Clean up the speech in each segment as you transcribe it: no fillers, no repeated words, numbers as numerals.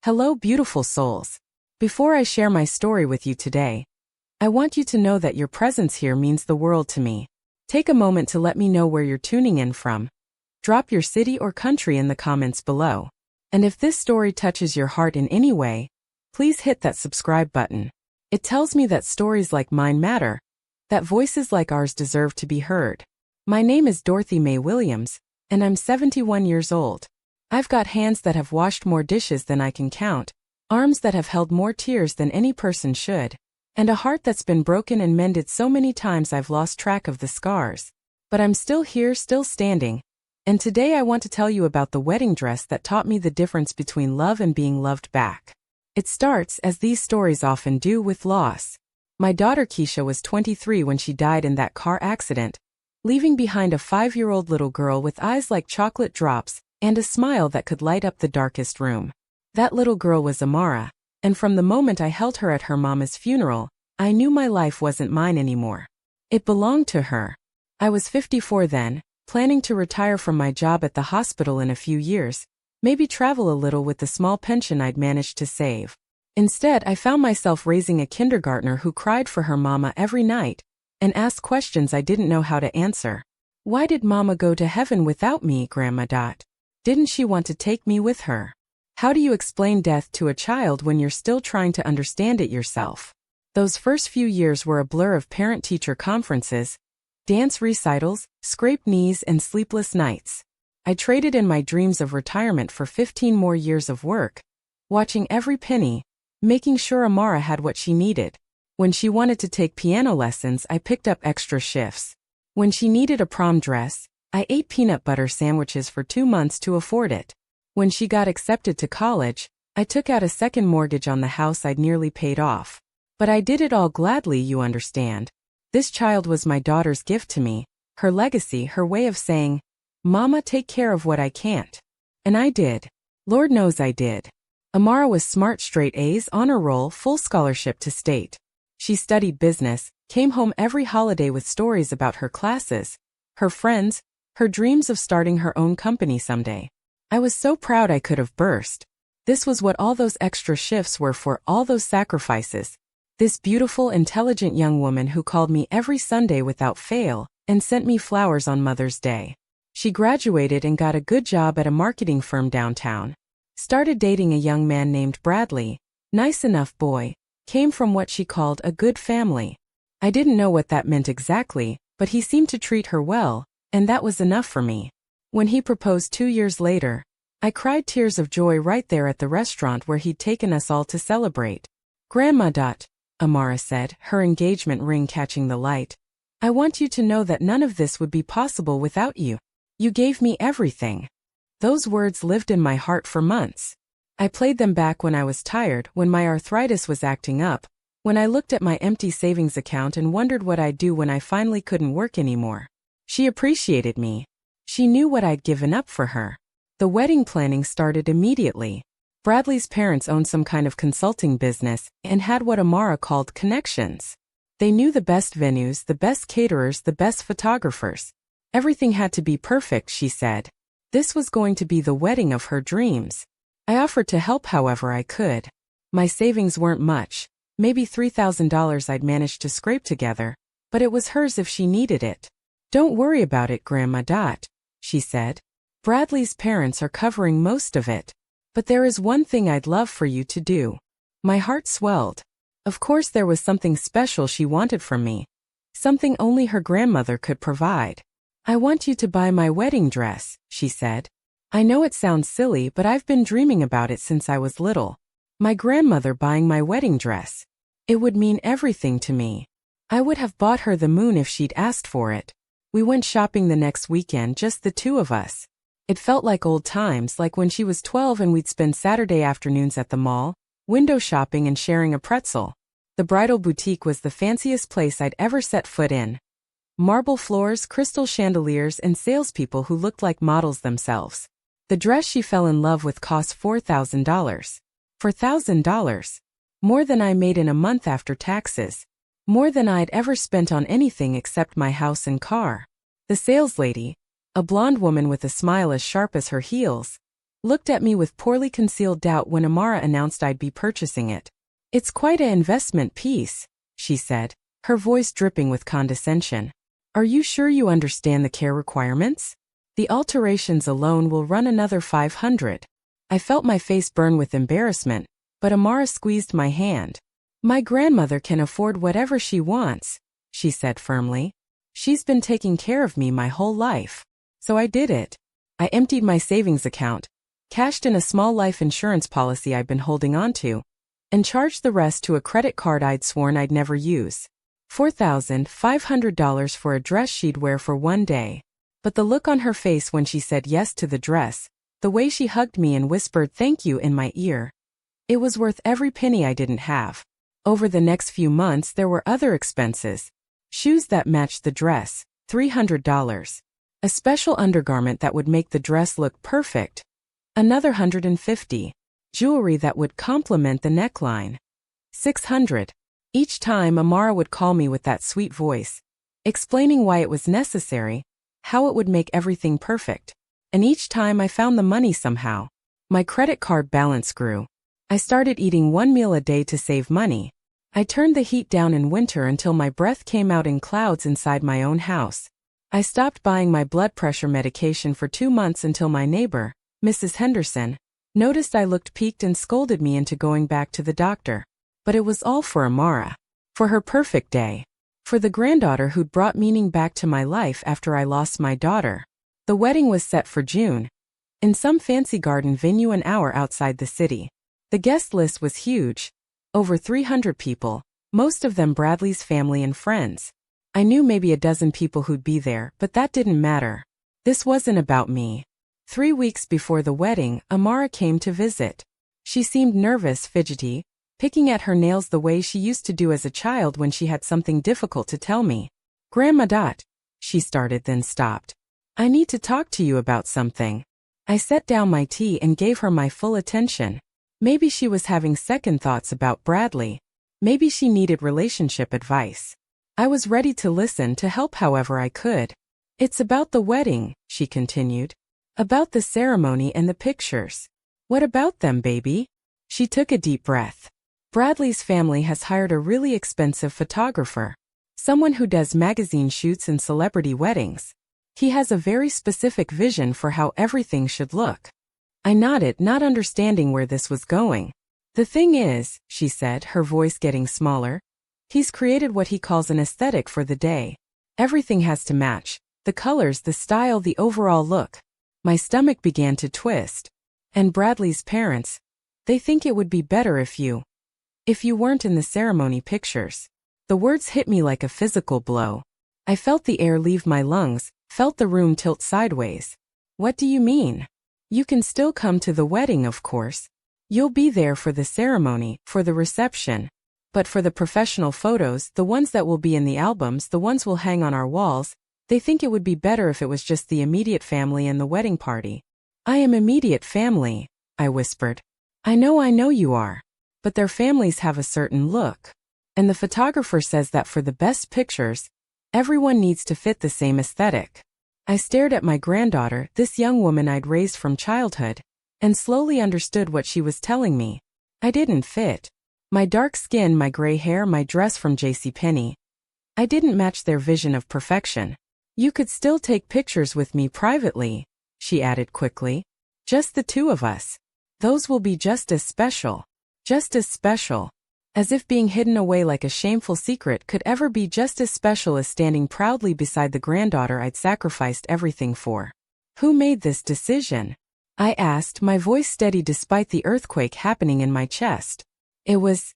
Hello, beautiful souls. Before I share my story with you today, I want you to know that your presence here means the world to me. Take a moment to let me know where you're tuning in from. Drop your city or country in the comments below. And if this story touches your heart in any way, please hit that subscribe button. It tells me that stories like mine matter, that voices like ours deserve to be heard. My name is Dorothy Mae Williams, and I'm 71 years old. I've got hands that have washed more dishes than I can count, arms that have held more tears than any person should, and a heart that's been broken and mended so many times I've lost track of the scars. But I'm still here, still standing, and today I want to tell you about the wedding dress that taught me the difference between love and being loved back. It starts, as these stories often do, with loss. My daughter Keisha was 23 when she died in that car accident, leaving behind a 5-year-old little girl with eyes like chocolate drops and a smile that could light up the darkest room. That little girl was Amara, and from the moment I held her at her mama's funeral, I knew my life wasn't mine anymore. It belonged to her. I was 54 then, planning to retire from my job at the hospital in a few years, maybe travel a little with the small pension I'd managed to save. Instead, I found myself raising a kindergartner who cried for her mama every night and asked questions I didn't know how to answer. Why did mama go to heaven without me, Grandma? Didn't she want to take me with her? How do you explain death to a child when you're still trying to understand it yourself? Those first few years were a blur of parent-teacher conferences, dance recitals, scraped knees, and sleepless nights. I traded in my dreams of retirement for 15 more years of work, watching every penny, making sure Amara had what she needed. When she wanted to take piano lessons, I picked up extra shifts. When she needed a prom dress, I ate peanut butter sandwiches for 2 months to afford it. When she got accepted to college, I took out a second mortgage on the house I'd nearly paid off. But I did it all gladly, you understand. This child was my daughter's gift to me, her legacy, her way of saying, "Mama, take care of what I can't." And I did. Lord knows I did. Amara was smart, straight A's, honor roll, full scholarship to state. She studied business, came home every holiday with stories about her classes, her friends, her dreams of starting her own company someday. I was so proud I could have burst. This was what all those extra shifts were for, all those sacrifices. This beautiful, intelligent young woman who called me every Sunday without fail and sent me flowers on Mother's Day. She graduated and got a good job at a marketing firm downtown. Started dating a young man named Bradley, nice enough boy, came from what she called a good family. I didn't know what that meant exactly, but he seemed to treat her well, and that was enough for me. When he proposed 2 years later, I cried tears of joy right there at the restaurant where he'd taken us all to celebrate. "Grandma, Amara said, her engagement ring catching the light. "I want you to know that none of this would be possible without you. You gave me everything." Those words lived in my heart for months. I played them back when I was tired, when my arthritis was acting up, when I looked at my empty savings account and wondered what I'd do when I finally couldn't work anymore. She appreciated me. She knew what I'd given up for her. The wedding planning started immediately. Bradley's parents owned some kind of consulting business and had what Amara called connections. They knew the best venues, the best caterers, the best photographers. Everything had to be perfect, she said. This was going to be the wedding of her dreams. I offered to help however I could. My savings weren't much, maybe $3,000 I'd managed to scrape together, but it was hers if she needed it. "Don't worry about it, Grandma. She said. "Bradley's parents are covering most of it. But there is one thing I'd love for you to do." My heart swelled. Of course there was something special she wanted from me. Something only her grandmother could provide. "I want you to buy my wedding dress," she said. "I know it sounds silly, but I've been dreaming about it since I was little. My grandmother buying my wedding dress. It would mean everything to me. I would have bought her the moon if she'd asked for it." We went shopping the next weekend, just the two of us. It felt like old times, like when she was 12 and we'd spend Saturday afternoons at the mall, window shopping and sharing a pretzel. The bridal boutique was the fanciest place I'd ever set foot in. Marble floors, crystal chandeliers, and salespeople who looked like models themselves. The dress she fell in love with cost $4,000. $4,000. More than I made in a month after taxes. More than I'd ever spent on anything except my house and car. The saleslady, a blonde woman with a smile as sharp as her heels, looked at me with poorly concealed doubt when Amara announced I'd be purchasing it. "It's quite an investment piece," she said, her voice dripping with condescension. "Are you sure you understand the care requirements? The alterations alone will run another $500. I felt my face burn with embarrassment, but Amara squeezed my hand. "My grandmother can afford whatever she wants," she said firmly. "She's been taking care of me my whole life. So I did it. I emptied my savings account, cashed in a small life insurance policy I'd been holding on to, and charged the rest to a credit card I'd sworn I'd never use. $4,500 for a dress she'd wear for one day. But the look on her face when she said yes to the dress, the way she hugged me and whispered thank you in my ear. It was worth every penny I didn't have. Over the next few months there were other expenses. Shoes that matched the dress, $300. A special undergarment that would make the dress look perfect, another $150. Jewelry that would complement the neckline, $600. Each time Amara would call me with that sweet voice, explaining why it was necessary, how it would make everything perfect. And each time I found the money somehow. My credit card balance grew. I started eating one meal a day to save money. I turned the heat down in winter until my breath came out in clouds inside my own house. I stopped buying my blood pressure medication for 2 months until my neighbor, Mrs. Henderson, noticed I looked peaked and scolded me into going back to the doctor. But it was all for Amara. For her perfect day. For the granddaughter who'd brought meaning back to my life after I lost my daughter. The wedding was set for June, in some fancy garden venue an hour outside the city. The guest list was huge. Over 300 people, most of them Bradley's family and friends. I knew maybe a dozen people who'd be there, but that didn't matter. This wasn't about me. 3 weeks before the wedding, Amara came to visit. She seemed nervous, fidgety, picking at her nails the way she used to do as a child when she had something difficult to tell me. "Grandma Dot," she started then stopped. "I need to talk to you about something." I set down my tea and gave her my full attention. Maybe she was having second thoughts about Bradley. Maybe she needed relationship advice. I was ready to listen, to help however I could. "It's about the wedding," she continued. "About the ceremony and the pictures." "What about them, baby?" She took a deep breath. "Bradley's family has hired a really expensive photographer. Someone who does magazine shoots and celebrity weddings. He has a very specific vision for how everything should look." I nodded, not understanding where this was going. "The thing is," she said, her voice getting smaller, "he's created what he calls an aesthetic for the day. Everything has to match. The colors, the style, the overall look." My stomach began to twist. "And Bradley's parents, they think it would be better if you weren't in the ceremony pictures." The words hit me like a physical blow. I felt the air leave my lungs, felt the room tilt sideways. "What do you mean?" "You can still come to the wedding, of course. You'll be there for the ceremony, for the reception. But for the professional photos, the ones that will be in the albums, the ones we'll hang on our walls, they think it would be better if it was just the immediate family and the wedding party." "I am immediate family," I whispered. I know you are. But their families have a certain look. And the photographer says that for the best pictures, everyone needs to fit the same aesthetic." I stared at my granddaughter, this young woman I'd raised from childhood, and slowly understood what she was telling me. I didn't fit. My dark skin, my gray hair, my dress from JCPenney. I didn't match their vision of perfection. "You could still take pictures with me privately," she added quickly. "Just the two of us. Those will be just as special. Just as special." As if being hidden away like a shameful secret could ever be just as special as standing proudly beside the granddaughter I'd sacrificed everything for. "Who made this decision?" I asked, my voice steady despite the earthquake happening in my chest. It was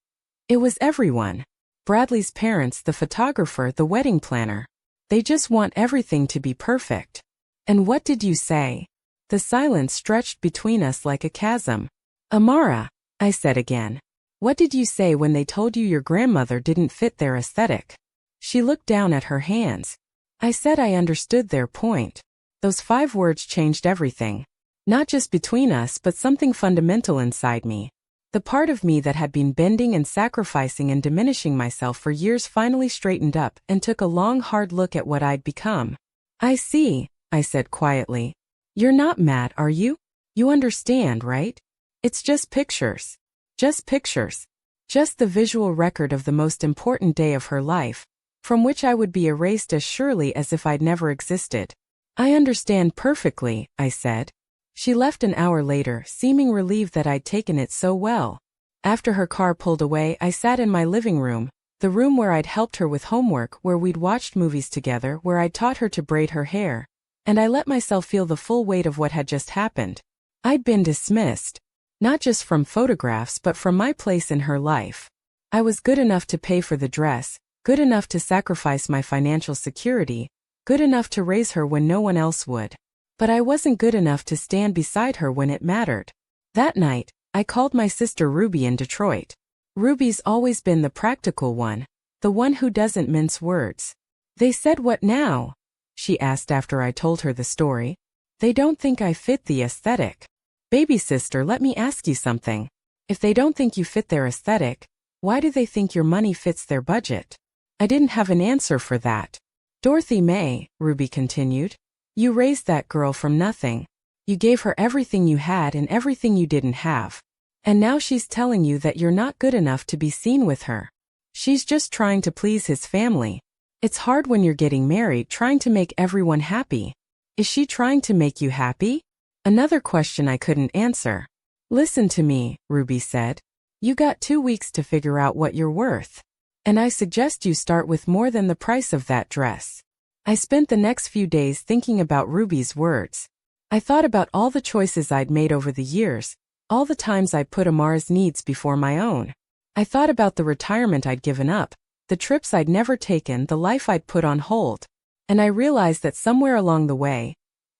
everyone. Bradley's parents, the photographer, the wedding planner. They just want everything to be perfect. "And what did you say?" The silence stretched between us like a chasm. "Amara," I said again. "What did you say when they told you your grandmother didn't fit their aesthetic?" She looked down at her hands. "I said I understood their point." Those 5 words changed everything. Not just between us, but something fundamental inside me. The part of me that had been bending and sacrificing and diminishing myself for years finally straightened up and took a long, hard look at what I'd become. "I see," I said quietly. "You're not mad, are you?" You understand, right? It's just pictures. Just pictures. Just the visual record of the most important day of her life, from which I would be erased as surely as if I'd never existed. I understand perfectly, I said. She left an hour later, seeming relieved that I'd taken it so well. After her car pulled away, I sat in my living room, the room where I'd helped her with homework, where we'd watched movies together, where I'd taught her to braid her hair, and I let myself feel the full weight of what had just happened. I'd been dismissed. Not just from photographs but from my place in her life. I was good enough to pay for the dress, good enough to sacrifice my financial security, good enough to raise her when no one else would. But I wasn't good enough to stand beside her when it mattered. That night, I called my sister Ruby in Detroit. Ruby's always been the practical one, the one who doesn't mince words. They said, "What now?" she asked after I told her the story. "They don't think I fit the aesthetic." "Baby sister, let me ask you something. If they don't think you fit their aesthetic, why do they think your money fits their budget?" I didn't have an answer for that. "Dorothy May," Ruby continued, "you raised that girl from nothing. You gave her everything you had and everything you didn't have. And now she's telling you that you're not good enough to be seen with her. She's just trying to please his family. It's hard when you're getting married trying to make everyone happy. Is she trying to make you happy?" Another question I couldn't answer. "Listen to me," Ruby said. "You got 2 weeks to figure out what you're worth. And I suggest you start with more than the price of that dress." I spent the next few days thinking about Ruby's words. I thought about all the choices I'd made over the years, all the times I'd put Amara's needs before my own. I thought about the retirement I'd given up, the trips I'd never taken, the life I'd put on hold. And I realized that somewhere along the way,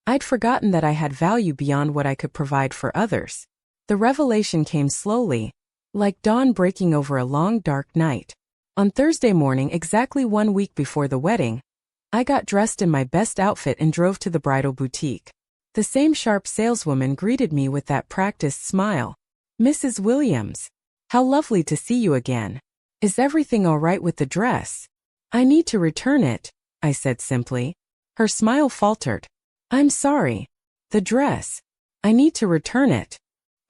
I'd forgotten that I had value beyond what I could provide for others. The revelation came slowly, like dawn breaking over a long dark night. On Thursday morning, exactly 1 week before the wedding, I got dressed in my best outfit and drove to the bridal boutique. The same sharp saleswoman greeted me with that practiced smile. "Mrs. Williams, how lovely to see you again. Is everything all right with the dress?" "I need to return it," I said simply. Her smile faltered. "I'm sorry. The dress. I need to return it."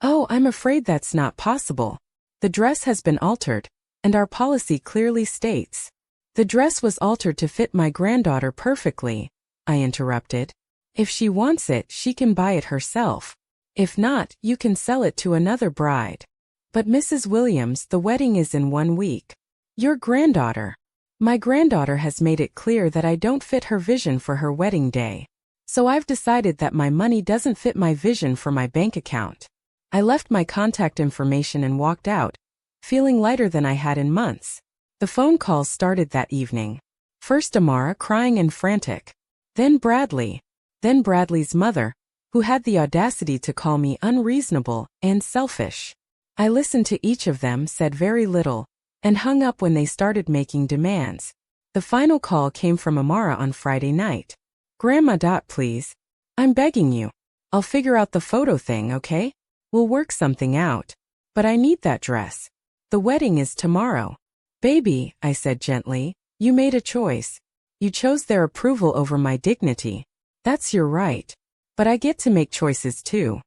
"Oh, I'm afraid that's not possible. The dress has been altered, and our policy clearly states." "The dress was altered to fit my granddaughter perfectly," I interrupted. "If she wants it, she can buy it herself. If not, you can sell it to another bride." "But Mrs. Williams, the wedding is in 1 week. Your granddaughter." "My granddaughter has made it clear that I don't fit her vision for her wedding day. So I've decided that my money doesn't fit my vision for my bank account." I left my contact information and walked out, feeling lighter than I had in months. The phone calls started that evening. First Amara, crying and frantic. Then Bradley. Then Bradley's mother, who had the audacity to call me unreasonable and selfish. I listened to each of them, said very little, and hung up when they started making demands. The final call came from Amara on Friday night. "Grandma, please. I'm begging you. I'll figure out the photo thing, okay? We'll work something out. But I need that dress. The wedding is tomorrow." "Baby," I said gently, "you made a choice. You chose their approval over my dignity. That's your right. But I get to make choices too.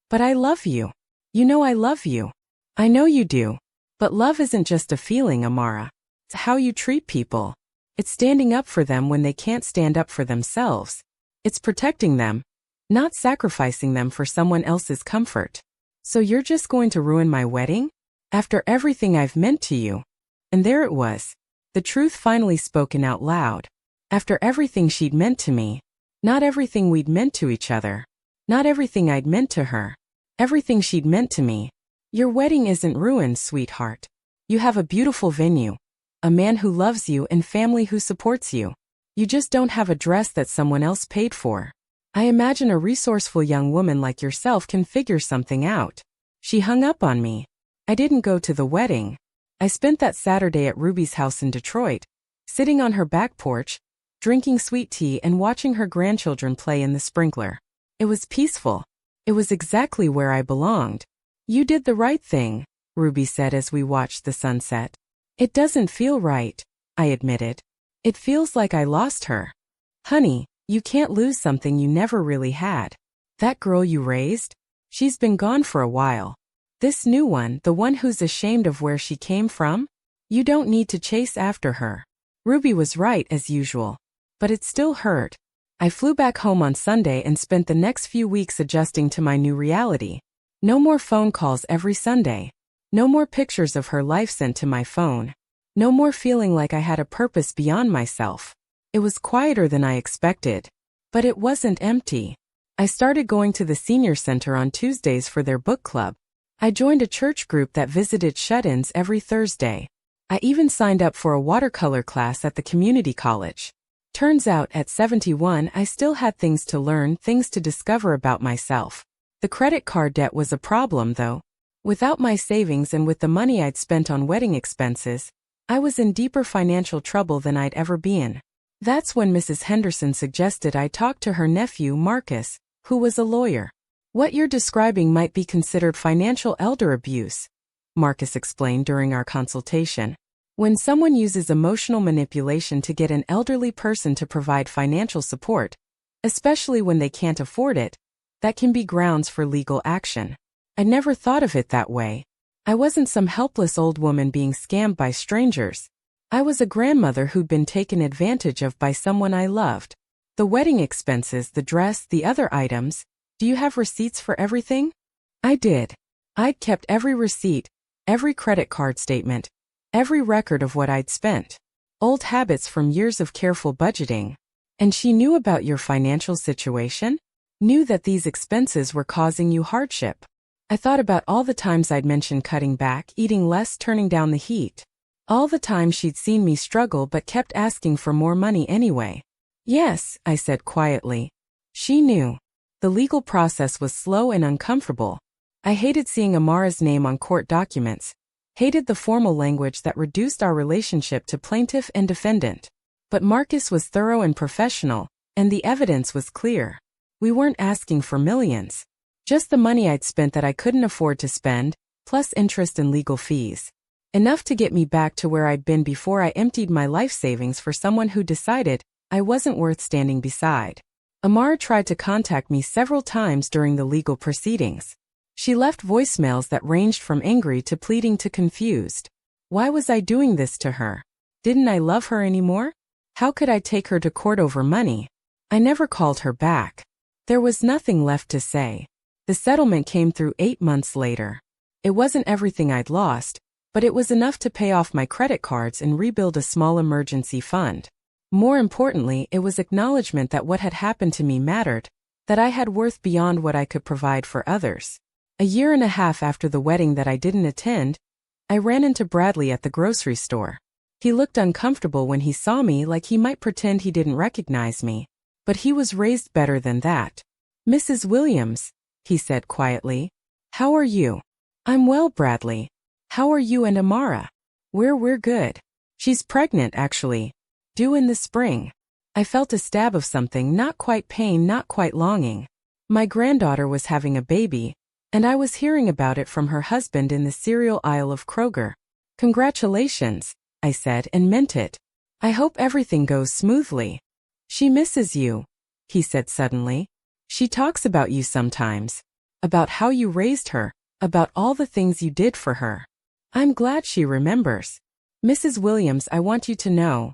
But I love you. You know I love you." "I know you do. But love isn't just a feeling, Amara. It's how you treat people. It's standing up for them when they can't stand up for themselves. It's protecting them, not sacrificing them for someone else's comfort. So you're just going to ruin my wedding? After everything I've meant to you?" And there it was. The truth finally spoken out loud. After everything she'd meant to me. Not everything we'd meant to each other. Not everything I'd meant to her. Everything she'd meant to me. "Your wedding isn't ruined, sweetheart. You have a beautiful venue. A man who loves you and family who supports you. You just don't have a dress that someone else paid for. I imagine a resourceful young woman like yourself can figure something out." She hung up on me. I didn't go to the wedding. I spent that Saturday at Ruby's house in Detroit, sitting on her back porch, drinking sweet tea and watching her grandchildren play in the sprinkler. It was peaceful. It was exactly where I belonged. "You did the right thing," Ruby said as we watched the sunset. "It doesn't feel right," I admitted. "It feels like I lost her." "Honey, you can't lose something you never really had. That girl you raised, She's been gone for a while. This new one, the one who's ashamed of where she came from? You don't need to chase after her. Ruby was right as usual. But it still hurt. I flew back home on Sunday and spent the next few weeks adjusting to my new reality. No more phone calls every Sunday. No more pictures of her life sent to my phone. No more feeling like I had a purpose beyond myself. It was quieter than I expected. But it wasn't empty. I started going to the senior center on Tuesdays for their book club. I joined a church group that visited shut-ins every Thursday. I even signed up for a watercolor class at the community college. Turns out, at 71, I still had things to learn, things to discover about myself. The credit card debt was a problem, though. Without my savings and with the money I'd spent on wedding expenses, I was in deeper financial trouble than I'd ever been. That's when Mrs. Henderson suggested I talk to her nephew, Marcus, who was a lawyer. What you're describing might be considered financial elder abuse, Marcus explained during our consultation. When someone uses emotional manipulation to get an elderly person to provide financial support, especially when they can't afford it, that can be grounds for legal action. I never thought of it that way. I wasn't some helpless old woman being scammed by strangers. I was a grandmother who'd been taken advantage of by someone I loved. The wedding expenses, the dress, the other items. Do you have receipts for everything? I did. I'd kept every receipt, every credit card statement, every record of what I'd spent. Old habits from years of careful budgeting. And she knew about your financial situation? Knew that these expenses were causing you hardship. I thought about all the times I'd mentioned cutting back, eating less, turning down the heat. All the time she'd seen me struggle but kept asking for more money anyway. Yes, I said quietly. She knew. The legal process was slow and uncomfortable. I hated seeing Amara's name on court documents. Hated the formal language that reduced our relationship to plaintiff and defendant. But Marcus was thorough and professional, and the evidence was clear. We weren't asking for millions. Just the money I'd spent that I couldn't afford to spend, plus interest and legal fees. Enough to get me back to where I'd been before I emptied my life savings for someone who decided I wasn't worth standing beside. Amara tried to contact me several times during the legal proceedings. She left voicemails that ranged from angry to pleading to confused. Why was I doing this to her? Didn't I love her anymore? How could I take her to court over money? I never called her back. There was nothing left to say. The settlement came through 8 months later. It wasn't everything I'd lost, but it was enough to pay off my credit cards and rebuild a small emergency fund. More importantly, it was acknowledgement that what had happened to me mattered, that I had worth beyond what I could provide for others. A year and a half after the wedding that I didn't attend, I ran into Bradley at the grocery store. He looked uncomfortable when he saw me, like he might pretend he didn't recognize me. But he was raised better than that. Mrs. Williams, he said quietly. How are you? I'm well, Bradley. How are you and Amara? We're good. She's pregnant, actually. Due in the spring. I felt a stab of something, not quite pain, not quite longing. My granddaughter was having a baby, and I was hearing about it from her husband in the cereal aisle of Kroger. Congratulations, I said, and meant it. I hope everything goes smoothly. She misses you, he said suddenly. She talks about you sometimes. About how you raised her, about all the things you did for her. I'm glad she remembers. Mrs. Williams, I want you to know.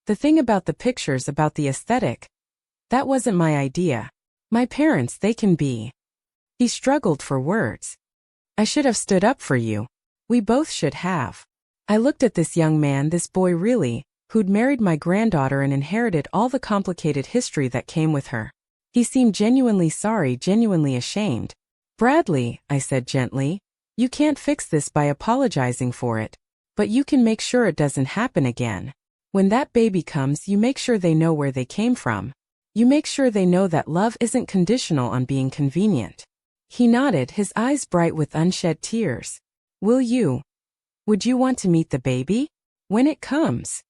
The thing about the pictures, about the aesthetic, that wasn't my idea. My parents, they can be. He struggled for words. I should have stood up for you. We both should have. I looked at this young man, this boy really, who'd married my granddaughter and inherited all the complicated history that came with her. He seemed genuinely sorry, genuinely ashamed. Bradley, I said gently, you can't fix this by apologizing for it. But you can make sure it doesn't happen again. When that baby comes, you make sure they know where they came from. You make sure they know that love isn't conditional on being convenient. He nodded, his eyes bright with unshed tears. Will you? Would you want to meet the baby? When it comes?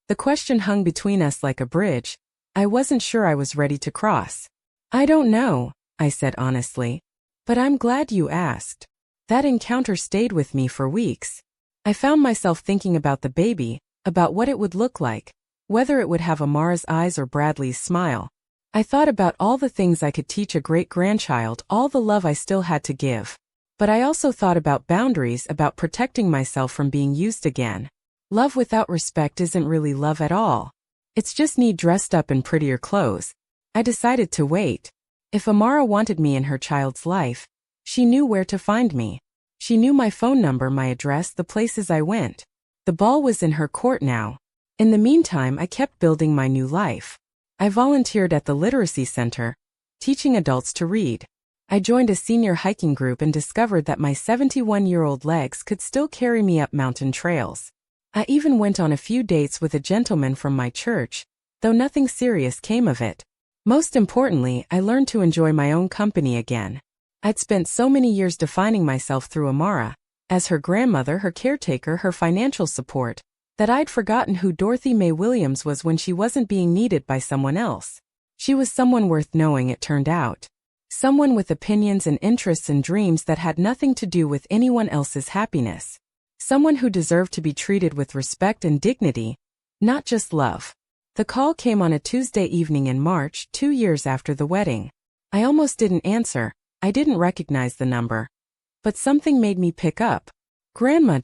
The question hung between us like a bridge. I wasn't sure I was ready to cross. I don't know, I said honestly. But I'm glad you asked. That encounter stayed with me for weeks. I found myself thinking about the baby, about what it would look like, whether it would have Amara's eyes or Bradley's smile. I thought about all the things I could teach a great-grandchild, all the love I still had to give. But I also thought about boundaries, about protecting myself from being used again. Love without respect isn't really love at all. It's just me dressed up in prettier clothes. I decided to wait. If Amara wanted me in her child's life, she knew where to find me. She knew my phone number, my address, the places I went. The ball was in her court now. In the meantime, I kept building my new life. I volunteered at the literacy center, teaching adults to read. I joined a senior hiking group and discovered that my 71-year-old legs could still carry me up mountain trails. I even went on a few dates with a gentleman from my church, though nothing serious came of it. Most importantly, I learned to enjoy my own company again. I'd spent so many years defining myself through Amara, as her grandmother, her caretaker, her financial support, that I'd forgotten who Dorothy Mae Williams was when she wasn't being needed by someone else. She was someone worth knowing, it turned out. Someone with opinions and interests and dreams that had nothing to do with anyone else's happiness. Someone who deserved to be treated with respect and dignity, not just love. The call came on a Tuesday evening in March, 2 years after the wedding. I almost didn't answer. I didn't recognize the number. But something made me pick up. Grandma.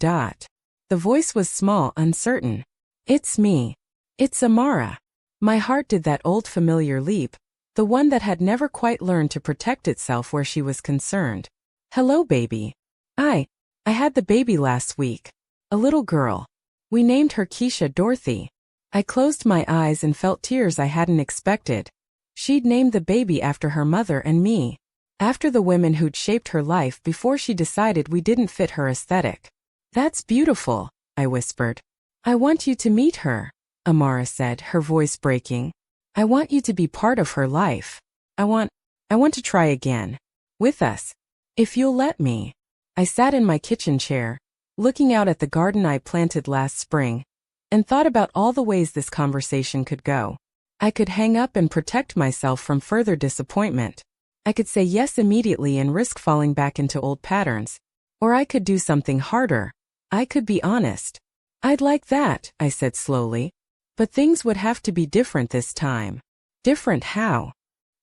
The voice was small, uncertain. It's me. It's Amara. My heart did that old familiar leap, the one that had never quite learned to protect itself where she was concerned. Hello, baby. I had the baby last week. A little girl. We named her Keisha Dorothy. I closed my eyes and felt tears I hadn't expected. She'd named the baby after her mother and me. After the women who'd shaped her life before she decided we didn't fit her aesthetic. That's beautiful, I whispered. I want you to meet her, Amara said, her voice breaking. I want you to be part of her life. I want to try again. With us. If you'll let me. I sat in my kitchen chair, looking out at the garden I planted last spring, and thought about all the ways this conversation could go. I could hang up and protect myself from further disappointment. I could say yes immediately and risk falling back into old patterns. Or I could do something harder. I could be honest. I'd like that, I said slowly. But things would have to be different this time. Different how?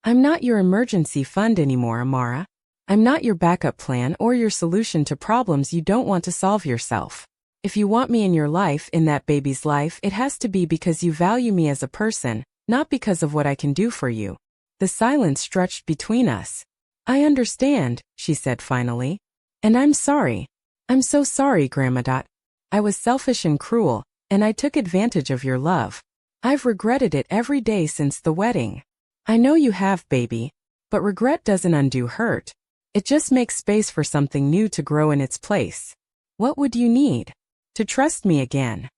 I'm not your emergency fund anymore, Amara. I'm not your backup plan or your solution to problems you don't want to solve yourself. If you want me in your life, in that baby's life, it has to be because you value me as a person, not because of what I can do for you. The silence stretched between us. I understand, she said finally. And I'm sorry. I'm so sorry, Grandma. I was selfish and cruel, and I took advantage of your love. I've regretted it every day since the wedding. I know you have, baby. But regret doesn't undo hurt. It just makes space for something new to grow in its place. What would you need? To trust me again.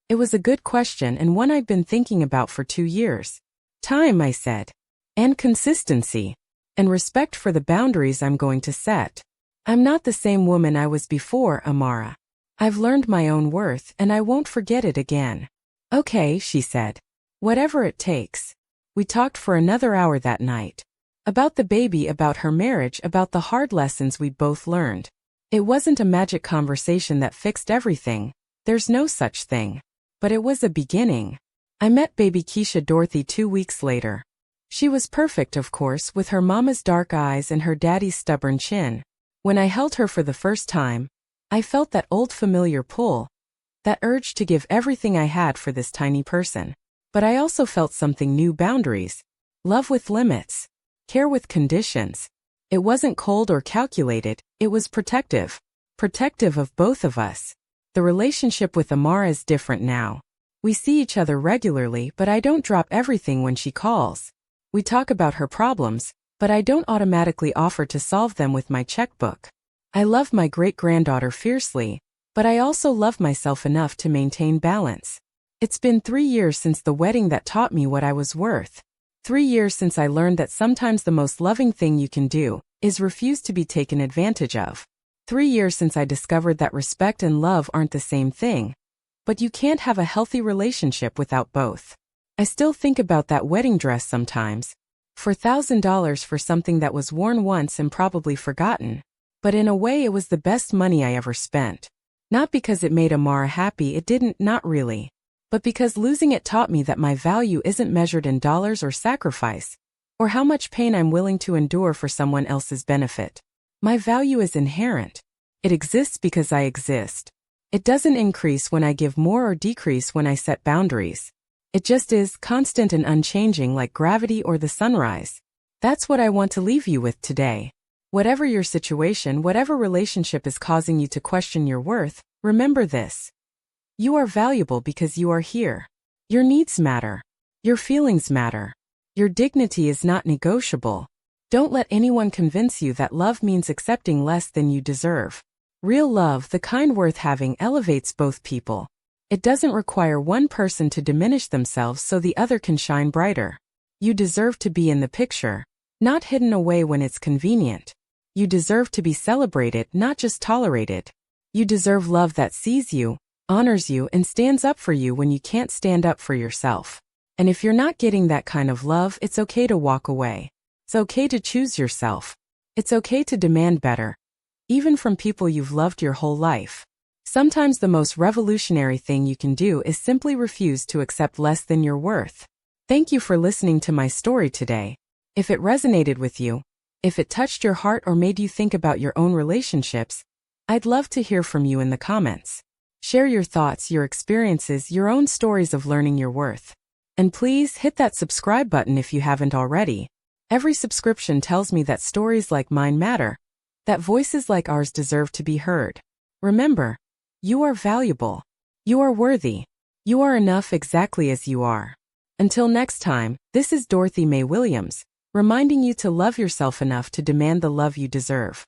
It was a good question and one I'd been thinking about for 2 years. Time, I said. And consistency. And respect for the boundaries I'm going to set. I'm not the same woman I was before, Amara. I've learned my own worth and I won't forget it again. Okay, she said. Whatever it takes. We talked for another hour that night. About the baby, about her marriage, about the hard lessons we'd both learned. It wasn't a magic conversation that fixed everything. There's no such thing. But it was a beginning. I met baby Keisha Dorothy 2 weeks later. She was perfect, of course, with her mama's dark eyes and her daddy's stubborn chin. When I held her for the first time, I felt that old familiar pull, that urge to give everything I had for this tiny person. But I also felt something new: boundaries. Love with limits. Care with conditions. It wasn't cold or calculated, it was protective. Protective of both of us. The relationship with Amara is different now. We see each other regularly, but I don't drop everything when she calls. We talk about her problems, but I don't automatically offer to solve them with my checkbook. I love my great-granddaughter fiercely, but I also love myself enough to maintain balance. It's been 3 years since the wedding that taught me what I was worth. 3 years since I learned that sometimes the most loving thing you can do is refuse to be taken advantage of. 3 years since I discovered that respect and love aren't the same thing. But you can't have a healthy relationship without both. I still think about that wedding dress sometimes. $4,000 for something that was worn once and probably forgotten. But in a way it was the best money I ever spent. Not because it made Amara happy, it didn't, not really. But because losing it taught me that my value isn't measured in dollars or sacrifice. or how much pain I'm willing to endure for someone else's benefit. My value is inherent. It exists because I exist. It doesn't increase when I give more or decrease when I set boundaries. It just is, constant and unchanging like gravity or the sunrise. That's what I want to leave you with today. Whatever your situation, whatever relationship is causing you to question your worth, remember this. You are valuable because you are here. Your needs matter. Your feelings matter. Your dignity is not negotiable. Don't let anyone convince you that love means accepting less than you deserve. Real love, the kind worth having, elevates both people. It doesn't require one person to diminish themselves so the other can shine brighter. You deserve to be in the picture, not hidden away when it's convenient. You deserve to be celebrated, not just tolerated. You deserve love that sees you, honors you, and stands up for you when you can't stand up for yourself. And if you're not getting that kind of love, it's okay to walk away. It's okay to choose yourself. It's okay to demand better, even from people you've loved your whole life. Sometimes the most revolutionary thing you can do is simply refuse to accept less than your worth. Thank you for listening to my story today. If it resonated with you, if it touched your heart or made you think about your own relationships, I'd love to hear from you in the comments. Share your thoughts, your experiences, your own stories of learning your worth. And please hit that subscribe button if you haven't already. Every subscription tells me that stories like mine matter, that voices like ours deserve to be heard. Remember, you are valuable. You are worthy. You are enough exactly as you are. Until next time, this is Dorothy Mae Williams, reminding you to love yourself enough to demand the love you deserve.